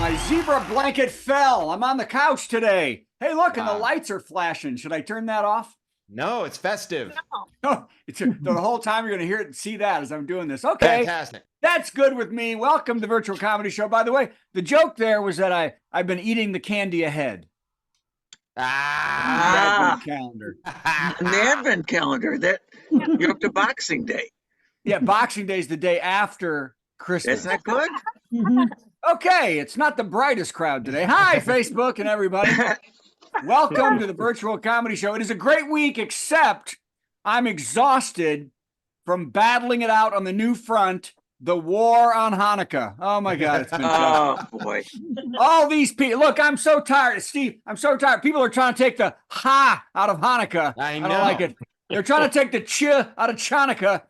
My zebra blanket fell. I'm on the couch today. Hey, look, and the lights are flashing. Should I turn that off? No, it's festive. Oh, the whole time you're going to hear it and see that as I'm doing this. Okay. Fantastic. That's good with me. Welcome to the Virtual Comedy Show. By the way, the joke there was that I've been eating the candy ahead. The Advent calendar. The Advent calendar. That you're up to Boxing Day. Yeah, Boxing Day is the day after Christmas. Isn't that good? Okay, it's not the brightest crowd today. Hi, Facebook and everybody. Welcome to the Virtual Comedy Show. It is a great week, except I'm exhausted from battling it out on the new front, the war on Hanukkah. Oh, my God. It's been tough. Oh, boy. All these people. Look, I'm so tired. Steve, I'm so tired. People are trying to take the ha out of Hanukkah. I know. I don't like it. They're trying to take the ch out of Chanukah.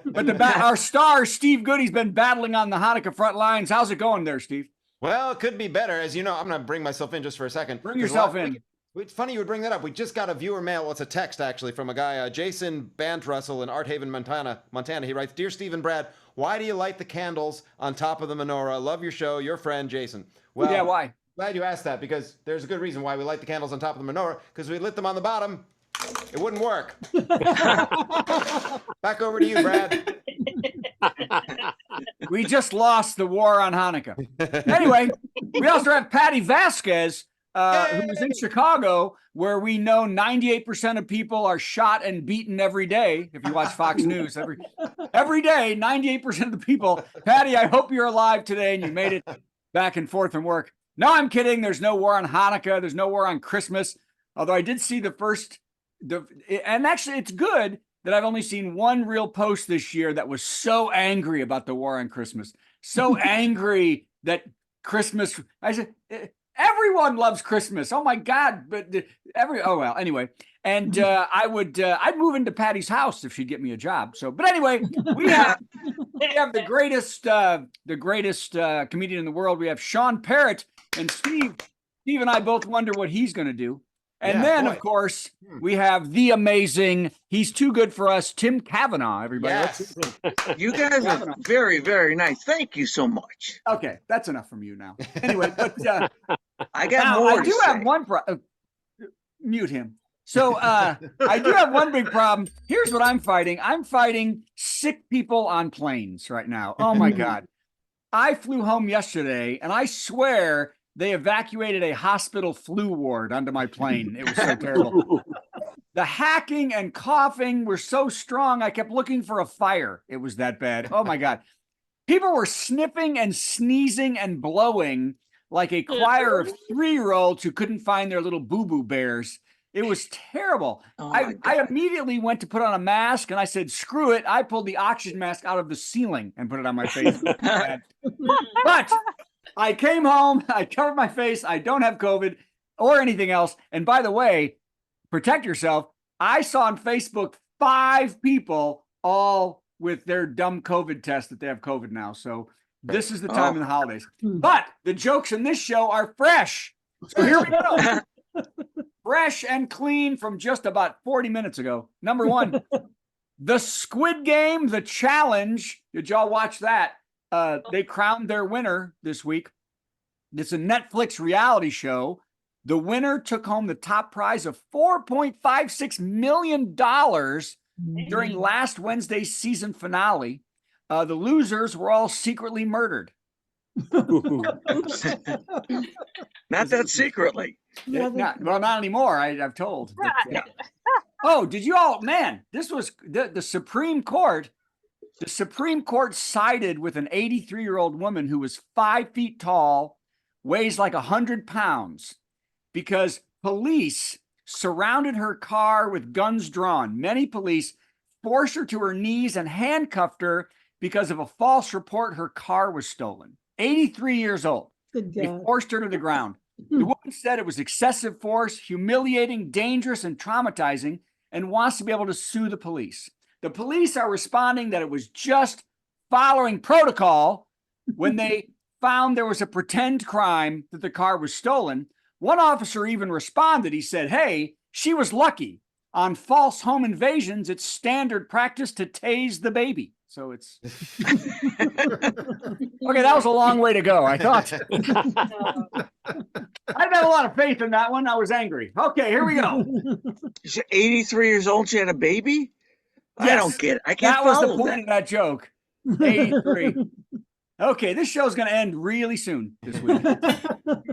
But our star, Steve Goody's been battling on the Hanukkah front lines. How's it going there, Steve? Well, it could be better. As you know, I'm going to bring myself in just for a second. Bring yourself in. It's funny you would bring that up. We just got a viewer mail. Well, it's a text, actually, from a guy, Jason Bantrussell in Art Haven, Montana. He writes, Dear Steve and Brad, why do you light the candles on top of the menorah? Love your show. Your friend, Jason. Well, yeah, why? Glad you asked that, because there's a good reason why we light the candles on top of the menorah, because we lit them on the bottom. It wouldn't work. Back over to you, Brad. We just lost the war on Hanukkah. Anyway, we also have Patty Vasquez, who is in Chicago, where we know 98% of people are shot and beaten every day. If you watch Fox News, every day, 98% of the people. Patty, I hope you're alive today and you made it back and forth from work. No, I'm kidding. There's no war on Hanukkah. There's no war on Christmas. Although I did see and actually it's good that I've only seen one real post this year that was so angry about the war on Christmas. So angry that Christmas, I said, everyone loves Christmas. Oh my God. But anyway. And I'd move into Patty's house if she'd get me a job. So, but anyway, we have the greatest comedian in the world. We have Sean Parrott, and Steve and I both wonder what he's going to do. And then, of course, we have the amazing, he's too good for us, Tim Cavanaugh, everybody. Yes. You guys are very, very nice. Thank you so much. Okay, that's enough from you now. Anyway, but I got more I do have one mute him. So I do have one big problem. Here's what I'm fighting. I'm fighting sick people on planes right now. Oh, my God. I flew home yesterday, and I swear they evacuated a hospital flu ward onto my plane. It was so terrible. The hacking and coughing were so strong, I kept looking for a fire. It was that bad. Oh, my God. People were sniffing and sneezing and blowing like a choir of 3-year-olds who couldn't find their little boo-boo bears. It was terrible. I immediately went to put on a mask, and I said, screw it. I pulled the oxygen mask out of the ceiling and put it on my face. But I came home, I covered my face, I don't have COVID or anything else. And by the way, protect yourself. I saw on Facebook 5 people all with their dumb COVID test that they have COVID now. So this is the time in the holidays. But the jokes in this show are fresh. So here we go. Fresh and clean from just about 40 minutes ago. Number 1, the Squid Game, the challenge. Did y'all watch that? They crowned their winner this week. It's a Netflix reality show. The winner took home the top prize of $4.56 million during last Wednesday's season finale. The losers were all secretly murdered. Not that secretly. Not anymore, I've told. But, oh, did you all, man, this was the Supreme Court. The Supreme Court sided with an 83-year-old woman who was 5 feet tall, weighs like 100 pounds, because police surrounded her car with guns drawn. Many police forced her to her knees and handcuffed her because of a false report her car was stolen. 83 years old. They forced her to the ground. The woman said it was excessive force, humiliating, dangerous, and traumatizing, and wants to be able to sue the police. The police are responding that it was just following protocol when they found there was a pretend crime that the car was stolen. One officer even responded. He said, hey, she was lucky. On false home invasions, it's standard practice to tase the baby. So it's okay. That was a long way to go. I thought I didn't have a lot of faith in that one. I was angry. Okay, here we go. She's 83 years old. She had a baby. I Yes, don't get it. I can't that was the follow point that. of that joke. 83. Okay, this show's going to end really soon this week.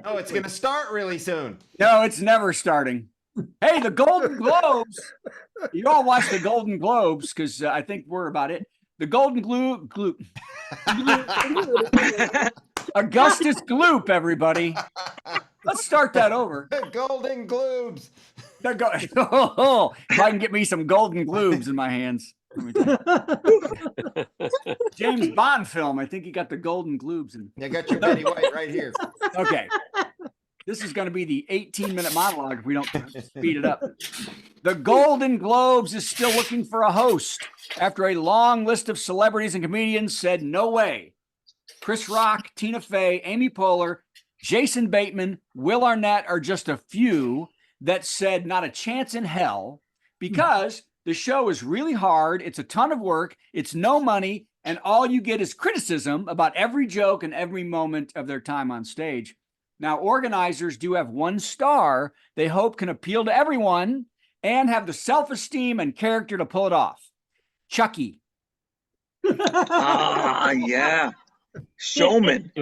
Oh, it's going to start really soon. No, it's never starting. Hey, the Golden Globes. You all watch the Golden Globes because I think we're about it. The Golden Augustus Gloop, everybody. Let's start that over. Golden Globes. Oh, if I can get me some Golden Globes in my hands. Let me tell you. James Bond film. I think he got the Golden Globes in. I got your Betty White right here. Okay. This is going to be the 18-minute monologue if we don't speed it up. The Golden Globes is still looking for a host after a long list of celebrities and comedians said no way. Chris Rock, Tina Fey, Amy Poehler, Jason Bateman, Will Arnett are just a few that said not a chance in hell because the show is really hard. It's a ton of work. It's no money. And all you get is criticism about every joke and every moment of their time on stage. Now, organizers do have one star they hope can appeal to everyone and have the self-esteem and character to pull it off. Chucky. Ah, yeah. Showman.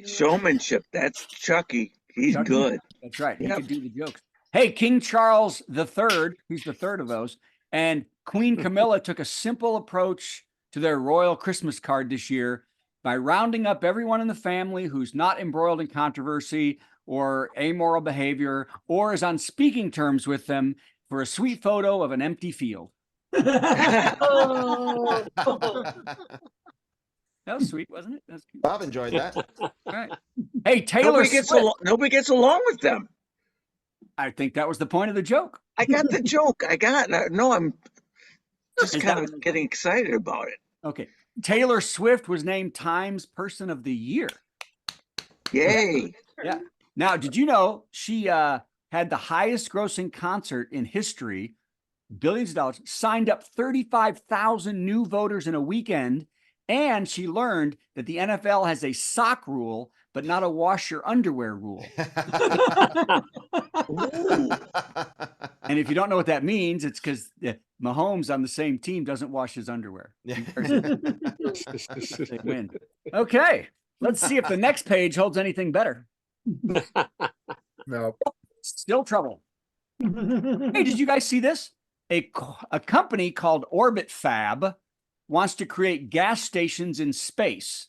Showmanship. That's Chucky. He's Chucky. good. That's right. He Yep. could do the jokes. Hey, King Charles III, who's the third of those, and Queen Camilla took a simple approach to their royal Christmas card this year by rounding up everyone in the family who's not embroiled in controversy or amoral behavior or is on speaking terms with them for a sweet photo of an empty field. Oh. That was sweet, wasn't it? That's cute. Bob enjoyed that. All right. Hey, Taylor Nobody gets along with them. I think that was the point of the joke. I got the joke. No, I'm just Is kind that- of getting excited about it. Okay. Taylor Swift was named Times Person of the Year. Yay. Yeah. Now, did you know she had the highest grossing concert in history, billions of dollars, signed up 35,000 new voters in a weekend, and she learned that the NFL has a sock rule, but not a wash your underwear rule. And if you don't know what that means, it's because Mahomes on the same team doesn't wash his underwear. Yeah. They win. Okay. Let's see if the next page holds anything better. No. Still trouble. Hey, did you guys see this? A company called Orbit Fab wants to create gas stations in space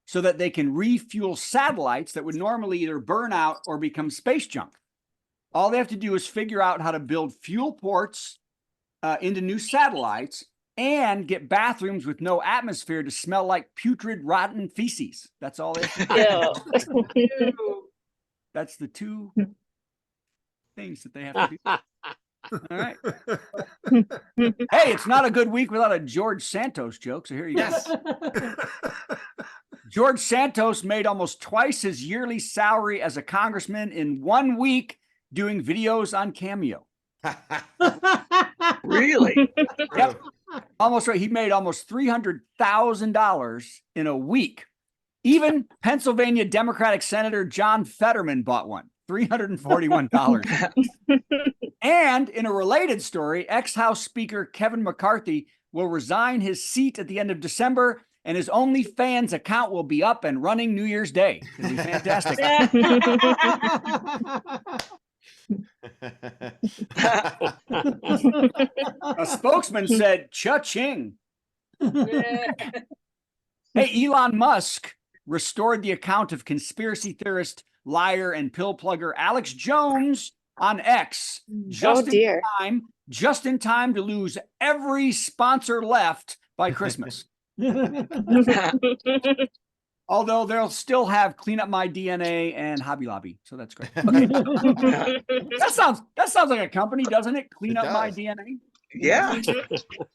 so that they can refuel satellites that would normally either burn out or become space junk. All they have to do is figure out how to build fuel ports into new satellites and get bathrooms with no atmosphere to smell like putrid, rotten feces. That's all they have to do. Ew. That's the two things that they have to do. All right. Hey, it's not a good week without a George Santos joke. So here you go. Yes. George Santos made almost twice his yearly salary as a congressman in 1 week doing videos on Cameo. Really? Yep. Almost right. He made almost $300,000 in a week. Even Pennsylvania Democratic Senator John Fetterman bought one. $341. And in a related story, ex-House Speaker Kevin McCarthy will resign his seat at the end of December, and his OnlyFans account will be up and running New Year's Day. It'll be fantastic. A spokesman said, cha-ching. Hey, Elon Musk restored the account of conspiracy theorist, liar, and pill plugger Alex Jones on X just in time to lose every sponsor left by Christmas. Although they'll still have Clean Up My DNA and Hobby Lobby, so that's great. Okay. That sounds like a company, doesn't it? Clean Up My DNA. Yeah.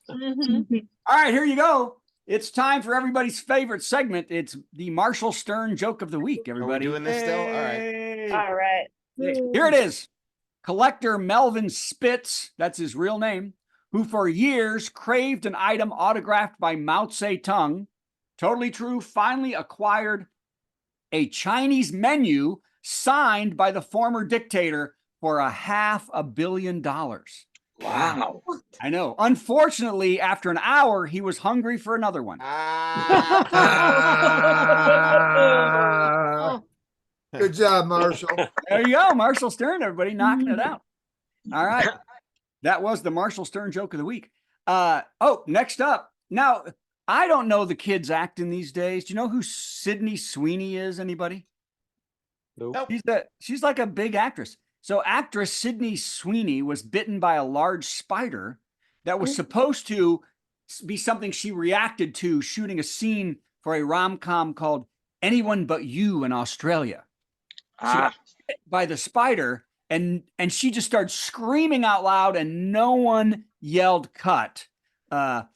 Mhm. All right, here you go. It's time for everybody's favorite segment. It's the Marshall Stern joke of the week. Everybody, doing this still? All right. Hey. All right. Here it is. Collector Melvin Spitz, that's his real name, who for years craved an item autographed by Mao Zedong, totally true, finally acquired a Chinese menu signed by the former dictator for $500 million. Wow. I know. Unfortunately, after an hour, he was hungry for another one. Good job, Marshall. There you go, Marshall Stern, everybody knocking it out. All right. That was the Marshall Stern joke of the week. Next up. Now, I don't know the kids acting these days. Do you know who Sydney Sweeney is? Anybody? Nope. She's like a big actress. So actress Sydney Sweeney was bitten by a large spider that was supposed to be something she reacted to shooting a scene for a rom-com called Anyone But You in Australia. She got bit by the spider and she just started screaming out loud and no one yelled cut.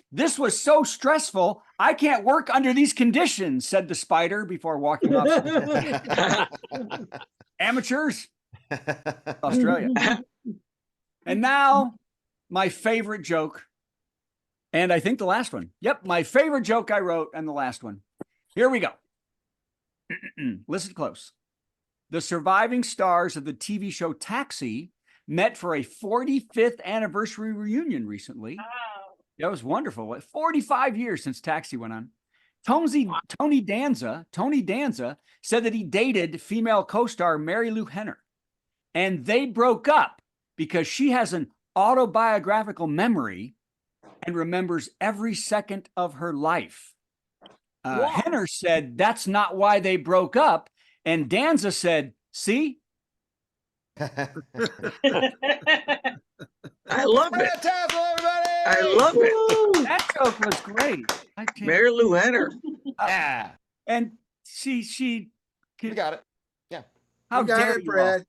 This was so stressful, I can't work under these conditions, said the spider before walking off. Amateurs, Australia. And now my favorite joke, and I think the last one. Yep, my favorite joke I wrote and the last one. Here we go. Listen close. The surviving stars of the TV show Taxi met for a 45th anniversary reunion recently. Wow. That was wonderful. 45 years since Taxi went on. Tony Danza said that he dated female co-star Mary Lou Henner, and they broke up because she has an autobiographical memory and remembers every second of her life. Henner said that's not why they broke up, and Danza said, "See." I love it. Tassell, everybody! I love it. That joke was great. Mary Lou Henner. Yeah. And she We got it. how You got dare it, you all. Brad.